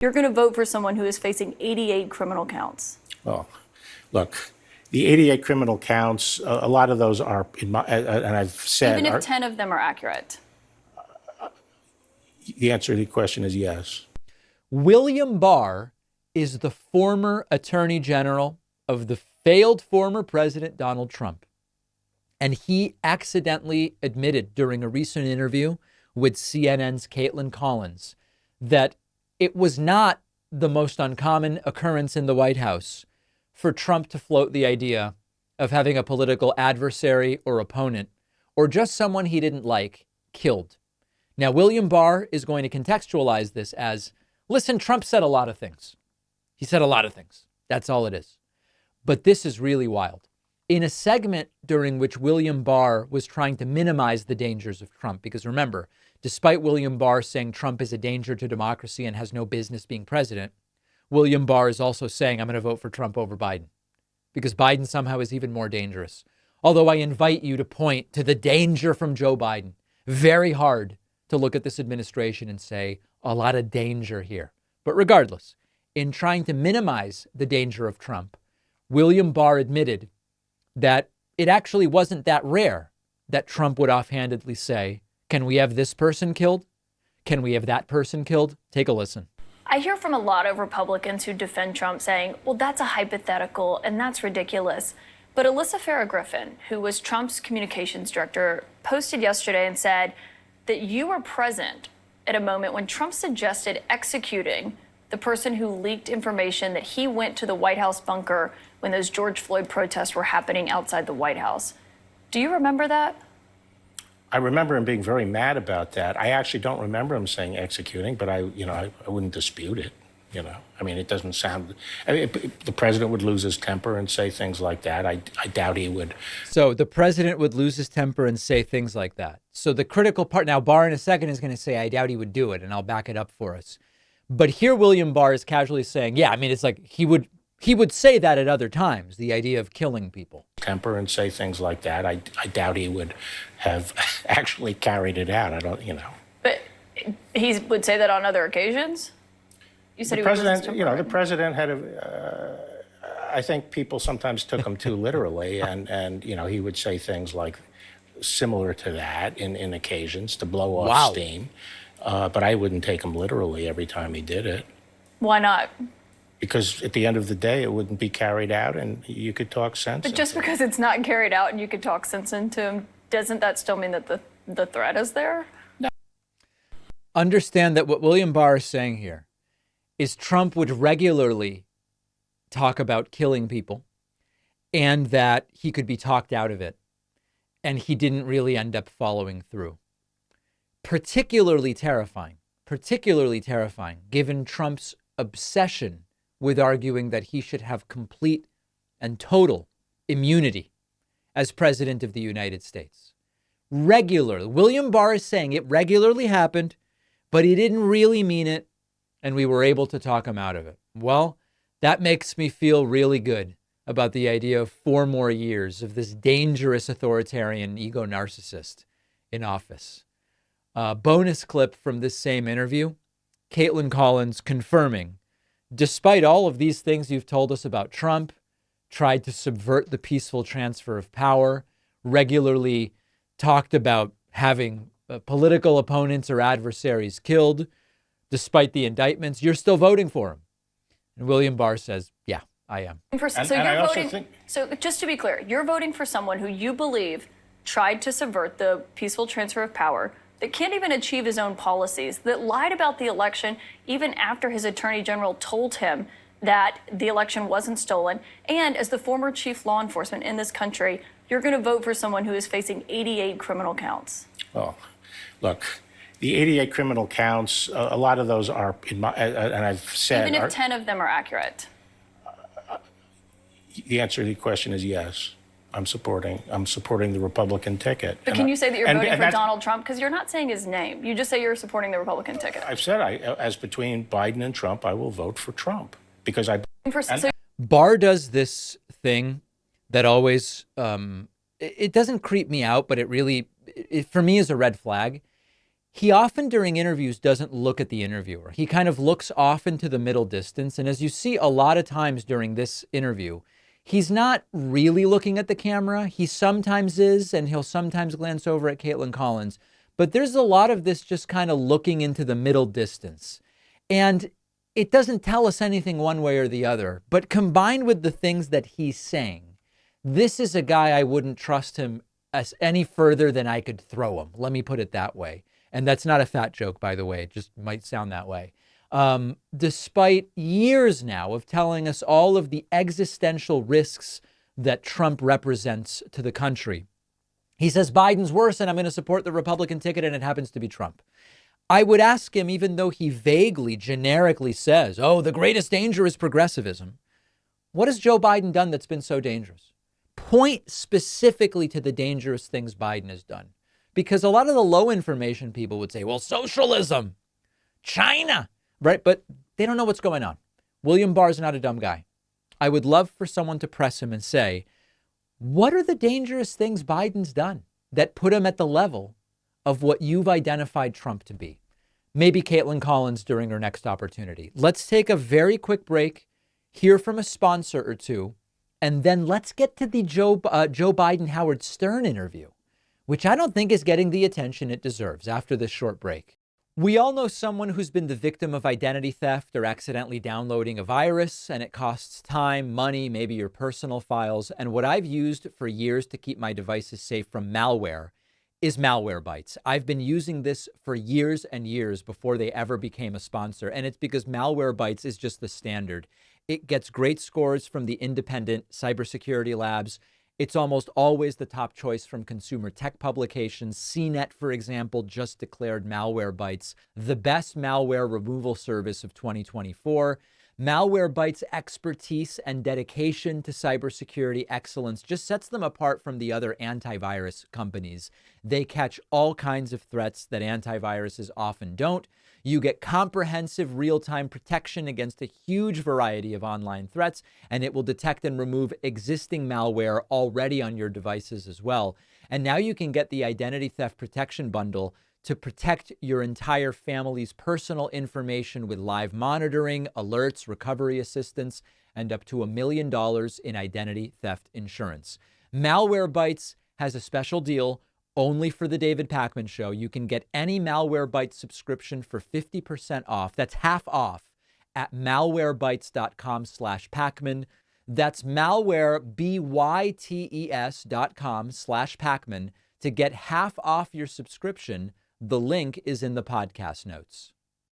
You're going to vote for someone who is facing 88 criminal counts. Well, look, the 88 criminal counts, a lot of those are, and I've said... Even if 10 of them are accurate. The answer to the question is yes. William Barr is the former Attorney General of the failed former President Donald Trump. And he accidentally admitted during a recent interview with CNN's Caitlin Collins that it was not the most uncommon occurrence in the White House for Trump to float the idea of having a political adversary or opponent, or just someone he didn't like, killed. Now, William Barr is going to contextualize this as, listen, Trump said a lot of things. He said a lot of things. That's all it is. But this is really wild. In a segment during which William Barr was trying to minimize the dangers of Trump, because remember, despite William Barr saying Trump is a danger to democracy and has no business being president, William Barr is also saying, I'm going to vote for Trump over Biden, because Biden somehow is even more dangerous. Although I invite you to point to the danger from Joe Biden. Very hard to look at this administration and say a lot of danger here. But regardless, in trying to minimize the danger of Trump, William Barr admitted that it actually wasn't that rare that Trump would offhandedly say, can we have this person killed? Can we have that person killed? Take a listen. I hear from a lot of Republicans who defend Trump saying, well, that's a hypothetical and that's ridiculous. But Alyssa Farah Griffin, who was Trump's communications director, posted yesterday and said that you were present at a moment when Trump suggested executing the person who leaked information that he went to the White House bunker when those George Floyd protests were happening outside the White House. Do you remember that? I remember him being very mad about that. I actually don't remember him saying executing, but I wouldn't dispute it. I mean, it doesn't sound... the president would lose his temper and say things like that. I doubt he would. So the president would lose his temper and say things like that. So the critical part... Now, Barr in a second is going to say, I doubt he would do it, and I'll back it up for us. But here William Barr is casually saying, yeah, I mean, it's like he would say that at other times, the idea of killing people. Temper and say things like that. I doubt he would have actually carried it out. I don't, But he would say that on other occasions? You said the president, the president had I think people sometimes took him too literally, and he would say things like similar to that in occasions to blow off steam. But I wouldn't take him literally every time he did it. Why not? Because at the end of the day, it wouldn't be carried out and you could talk sense. But just because it's not carried out and you could talk sense into him, doesn't that still mean that the threat is there? No. Understand that what William Barr is saying here is Trump would regularly talk about killing people and that he could be talked out of it. And he didn't really end up following through. Particularly terrifying given Trump's obsession with arguing that he should have complete and total immunity as president of the United States. Regularly. William Barr is saying it regularly happened, but he didn't really mean it, and we were able to talk him out of it. Well, that makes me feel really good about the idea of 4 more years of this dangerous authoritarian ego narcissist in office. Bonus clip from this same interview, Caitlin Collins confirming, despite all of these things you've told us about Trump, tried to subvert the peaceful transfer of power, regularly talked about having political opponents or adversaries killed, despite the indictments, you're still voting for him. And William Barr says, yeah, I am. So just to be clear, you're voting for someone who you believe tried to subvert the peaceful transfer of power, that can't even achieve his own policies, that lied about the election even after his attorney general told him that the election wasn't stolen. And as the former chief law enforcement in this country, you're going to vote for someone who is facing 88 criminal counts. Well, look, the 88 criminal counts, a lot of those are, and I've said... Even if 10 of them are accurate. The answer to the question is yes. I'm supporting the Republican ticket. But can you say that you're voting for Donald Trump? Because you're not saying his name. You just say you're supporting the Republican ticket. I've said, as between Biden and Trump, I will vote for Trump because Barr does this thing that always, it doesn't creep me out, but it really, for me is a red flag. He often during interviews doesn't look at the interviewer. He kind of looks off into the middle distance. And as you see a lot of times during this interview, he's not really looking at the camera. He sometimes is, and he'll sometimes glance over at Caitlin Collins. But there's a lot of this just kind of looking into the middle distance. And it doesn't tell us anything one way or the other. But combined with the things that he's saying, this is a guy I wouldn't trust him as any further than I could throw him. Let me put it that way. And that's not a fat joke, by the way. It just might sound that way. Despite years now of telling us all of the existential risks that Trump represents to the country. He says Biden's worse and I'm going to support the Republican ticket, and it happens to be Trump. I would ask him, even though he vaguely, generically says, oh, the greatest danger is progressivism. What has Joe Biden done that's been so dangerous? Point specifically to the dangerous things Biden has done. Because a lot of the low information people would say, well, socialism, China, right? But they don't know what's going on. William Barr is not a dumb guy. I would love for someone to press him and say, what are the dangerous things Biden's done that put him at the level of what you've identified Trump to be? Maybe Caitlin Collins during her next opportunity. Let's take a very quick break, hear from a sponsor or two, and then let's get to the Joe Biden-Howard Stern interview, which I don't think is getting the attention it deserves after this short break. We all know someone who's been the victim of identity theft or accidentally downloading a virus, and it costs time, money, maybe your personal files. And what I've used for years to keep my devices safe from malware is Malwarebytes. I've been using this for years and years before they ever became a sponsor. And it's because Malwarebytes is just the standard. It gets great scores from the independent cybersecurity labs. It's almost always the top choice from consumer tech publications. CNET, for example, just declared Malwarebytes the best malware removal service of 2024. Malwarebytes' expertise and dedication to cybersecurity excellence just sets them apart from the other antivirus companies. They catch all kinds of threats that antiviruses often don't. You get comprehensive real-time protection against a huge variety of online threats, and it will detect and remove existing malware already on your devices as well. And now you can get the Identity Theft Protection Bundle to protect your entire family's personal information with live monitoring, alerts, recovery assistance, and up to $1 million in identity theft insurance. Malwarebytes has a special deal only for the David Pakman Show. You can get any Malwarebytes subscription for 50% off. That's half off at malwarebytes.com/Pakman. That's malwarebytes.com/Pakman to get half off your subscription. The link is in the podcast notes.